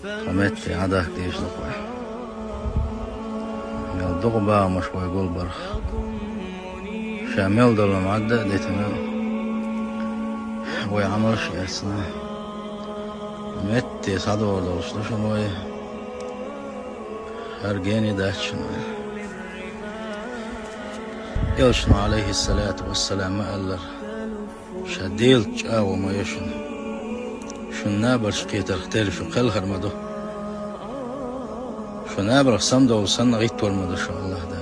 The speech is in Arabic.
قمت عداك ديش لقوي ميل دغبا مش ويقول برخ شامل دول معدة ديتنا ويعمل شيء أصلا مت يصعدوا دول شنو وي هرجيني داشنو يلشنو عليه الصلاة والسلام ألر شديل تشاو ما يشن شنابر شكيتر اختلف قل خرمدو شنابر خصم دول سنة غيت والمدو شاء الله